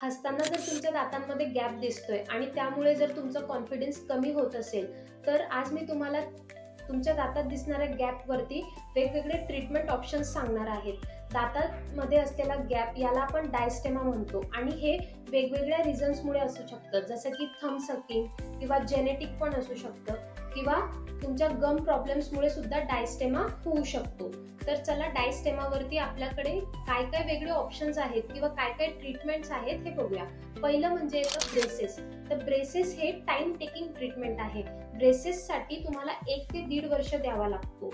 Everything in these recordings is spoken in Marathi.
हसताना जर तुमच्या दातांमध्ये गॅप दिसतोय आणि त्यामुळे जर तुमचा कॉन्फिडन्स कमी होत असेल, तर आज मी तुम्हाला तुमच्या दातात दिसणाऱ्या गॅपवरती वेगवेगळे ट्रीटमेंट ऑप्शन्स सांगणार आहेत. दातांमध्ये असलेला गॅप याला आपण डायस्टेमा म्हणतो आणि हे वेगवेगळ्या रिझन्समुळे असू शकतं, जसं की थंब सकिंग किंवा जेनेटिक पण असू शकतं किंवा तुमच्या गम प्रॉब्लेम्समुळे सुद्धा डायस्टेमा होऊ शकतो. तर चला डायस्टेमावरती आपल्याकडे काय काय वेगळे ऑप्शन्स आहेत किंवा काय काय ट्रीटमेंट्स आहेत हे बघूया. पहिलं म्हणजे येतं ब्रेसेस. तर ब्रेसेस हे टाइम टेकिंग ट्रीटमेंट आहे. ब्रेसेससाठी तुम्हाला 1 ते 1.5 वर्ष द्यावा लागतो.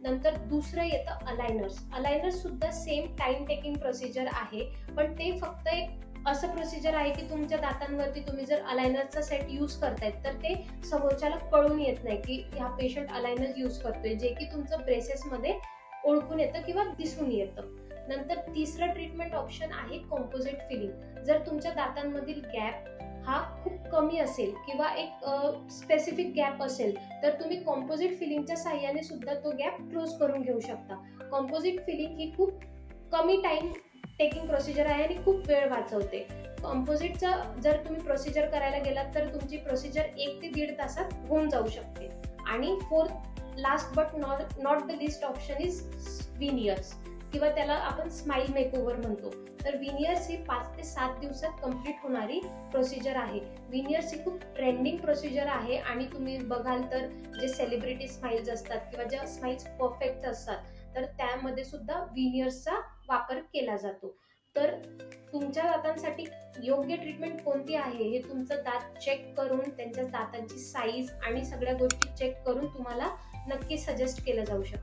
नंतर दुसरं येतं अलायनर्स. अलायनर्स सुद्धा सेम टाइम टेकिंग प्रोसिजर आहे, पण ते फक्त एक असं प्रोसिजर आहे की तुमच्या दातांवरती तुम्ही जर अलायनरचा सेट यूज करतायत तर ते समोरच्याला कळून येत नाही की हा पेशंट अलायनर यूज करतोय, जे की तुमचं ब्रेसेसमध्ये ओळखून येतं किंवा दिसून येतं. नंतर तिसरं ट्रीटमेंट ऑप्शन आहे कॉम्पोजिट फिलिंग. जर तुमच्या दातांमधील गॅप हा खूप कमी असेल किंवा एक स्पेसिफिक गॅप असेल, तर तुम्ही कॉम्पोजिट फिलिंगच्या साहाय्याने सुद्धा तो गॅप क्लोज करून घेऊ शकता. कॉम्पोजिट फिलिंग ही खूप कमी टाइम टेकिंग प्रोसिजर आहे आणि खूप वेळ वाचवते. कॉम्पोजिटचा जर तुम्ही प्रोसिजर करायला गेलात तर तुमची प्रोसिजर 1 ते 1.5 तासात होऊन जाऊ शकते. आणि fourth last but not the list option is veneers किंवा त्याला आपण स्माइल मेकओव्हर म्हणतो. तर विनियर्स ही 5 ते 7 दिवसात कंप्लीट होणारी प्रोसिजर आहे. विनियर्स ही खूप ट्रेंडिंग प्रोसिजर आहे आणि तुम्ही बघाल तर जे सेलिब्रिटी स्माइल्स असतात किंवा ज्या स्माइल्स परफेक्ट असतात, तर त्यामध्ये सुद्धा विनियर्सचा वापर केला जातो. तर तुमच्या दातांसाठी योग्य ट्रीटमेंट कोणती आहे हे तुमचं दात चेक करून, त्यांच्या दातांची साईज आणि सगळ्या गोष्टी चेक करून तुम्हाला नक्की सजेस्ट केलं जाऊ शकतं.